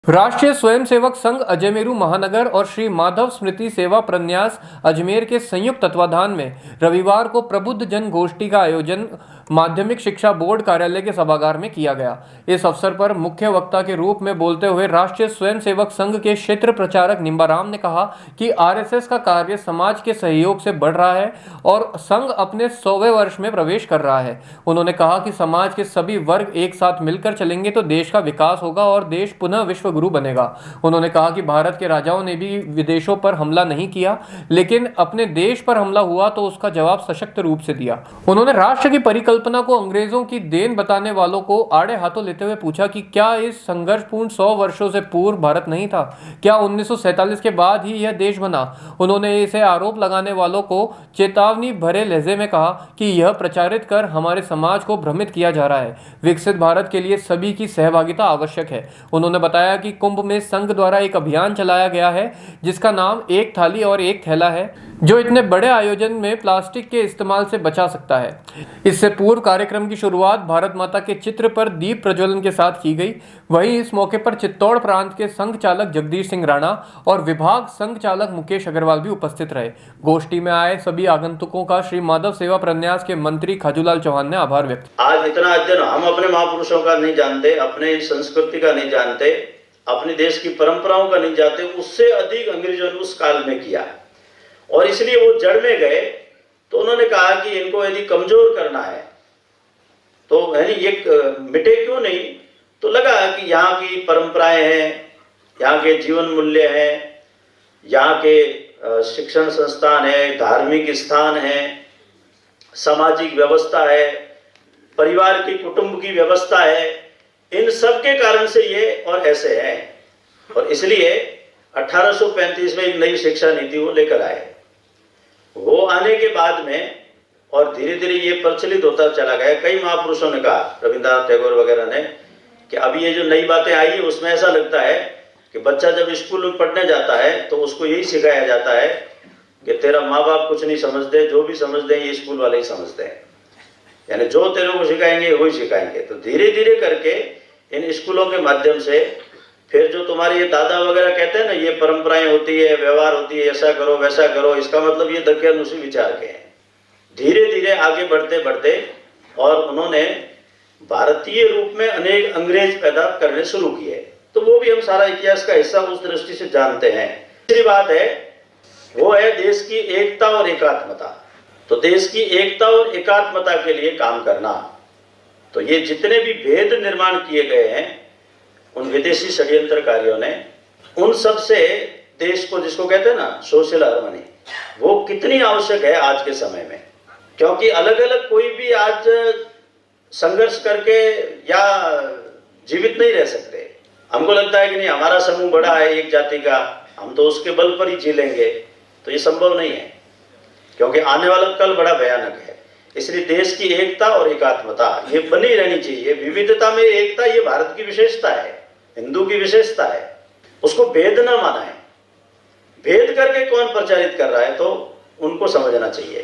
राष्ट्रीय स्वयंसेवक संघ अजमेरू महानगर और श्री माधव स्मृति सेवा प्रन्यास अजमेर के संयुक्त तत्वाधान में रविवार को प्रबुद्ध जन गोष्ठी का आयोजन माध्यमिक शिक्षा बोर्ड कार्यालय के सभागार में किया गया। इस अवसर पर मुख्य वक्ता के रूप में बोलते हुए राष्ट्रीय स्वयंसेवक संघ के क्षेत्र प्रचारक निम्बाराम ने कहा कि आरएसएस का कार्य समाज के सहयोग से बढ़ रहा है और संघ अपने 100वें वर्ष में प्रवेश कर रहा है। उन्होंने कहा कि समाज के सभी वर्ग एक साथ मिलकर चलेंगे तो देश का विकास होगा और देश पुनः विश्व गुरु बनेगा। उन्होंने कहा कि भारत के राजाओं ने भी विदेशों पर हमला नहीं किया, लेकिन अपने देश पर हमला हुआ तो उसका जवाब सशक्त रूप से दिया। उन्होंने राष्ट्र की परिकल्पना को अंग्रेजों की देन बताने वालों को आड़े हाथों लेते हुए पूछा कि क्या इस संघर्षपूर्ण 100 वर्षों से पूर्व भारत नहीं था? क्या 1947 के बाद ही यह देश बना? उन्होंने इसे आरोप लगाने वालों को चेतावनी भरे लहजे में कहा कि यह प्रचारित कर हमारे समाज को भ्रमित किया जा रहा है। विकसित भारत के लिए सभी की सहभागिता आवश्यक है। उन्होंने बताया कि कुंभ में संघ द्वारा एक अभियान चलाया गया है जिसका नाम एक थाली और एक थैला है, जो इतने बड़े आयोजन में प्लास्टिक के इस्तेमाल से बचा सकता है। इससे पूर्व कार्यक्रम की शुरुआत भारत माता के चित्र पर दीप प्रज्वलन के साथ की गई। वहीं इस मौके पर चित्तौड़ प्रांत के संघ चालक जगदीश सिंह राणा और विभाग संघ चालक मुकेश अग्रवाल भी उपस्थित रहे। गोष्ठी में आए सभी आगंतुकों का श्री माधव सेवा प्रन्यास के मंत्री खाजूलाल चौहान ने आभार व्यक्त किया। आज इतना अध्ययन हम अपने महापुरुषों का नहीं जानते, अपने संस्कृति का नहीं जानते, अपने देश की परंपराओं का नहीं जानते, उससे अधिक अंग्रेजों ने उस काल में किया और इसलिए वो जड़ में गए। तो उन्होंने कहा कि इनको यदि कमजोर करना है तो ये मिटे क्यों नहीं। तो लगा कि यहाँ की परंपराएं हैं, यहाँ के जीवन मूल्य हैं, यहाँ के शिक्षण संस्थान है, धार्मिक स्थान है, सामाजिक व्यवस्था है, परिवार की कुटुंब की व्यवस्था है, इन सब के कारण से ये और ऐसे हैं। और इसलिए 1835 में एक नई शिक्षा नीति वो लेकर आए। वो आने के बाद में और धीरे धीरे ये प्रचलित होता चला गया। कई महापुरुषों ने कहा, रविंद्रनाथ टैगोर वगैरह ने, कि अभी ये जो नई बातें आई है उसमें ऐसा लगता है कि बच्चा जब स्कूल में पढ़ने जाता है तो उसको यही सिखाया जाता है कि तेरा माँ बाप कुछ नहीं समझते, जो भी समझते हैं ये स्कूल वाले ही समझते हैं, यानी जो तेरे को सिखाएंगे वही सिखाएंगे। तो धीरे धीरे करके इन स्कूलों के माध्यम से फिर जो तुम्हारे ये दादा वगैरह कहते हैं ना, ये परंपराएं होती है, व्यवहार होती है, ऐसा करो वैसा करो, इसका मतलब ये दकियानुसी विचार के हैं। धीरे धीरे आगे बढ़ते बढ़ते और उन्होंने भारतीय रूप में अनेक अंग्रेज पैदा करने शुरू किए। तो वो भी हम सारा इतिहास का हिस्सा उस दृष्टि से जानते हैं। तीसरी बात है वो है देश की एकता और एकात्मता। तो देश की एकता और एकात्मता के लिए काम करना। तो ये जितने भी भेद निर्माण किए गए हैं उन विदेशी षड्यंत्रकारियों ने, उन सब से देश को, जिसको कहते हैं ना सोशल हार्मनी, वो कितनी आवश्यक है आज के समय में। क्योंकि अलग अलग कोई भी आज संघर्ष करके या जीवित नहीं रह सकते। हमको लगता है कि नहीं हमारा समूह बड़ा है एक जाति का, हम तो उसके बल पर ही जी लेंगे, तो ये संभव नहीं है, क्योंकि आने वाला कल बड़ा भयानक है। इसलिए देश की एकता और एकात्मता ये बनी रहनी चाहिए। विविधता में एकता ये भारत की विशेषता है, हिंदू की विशेषता है। उसको भेद न माना है। भेद करके कौन प्रचारित कर रहा है तो उनको समझना चाहिए।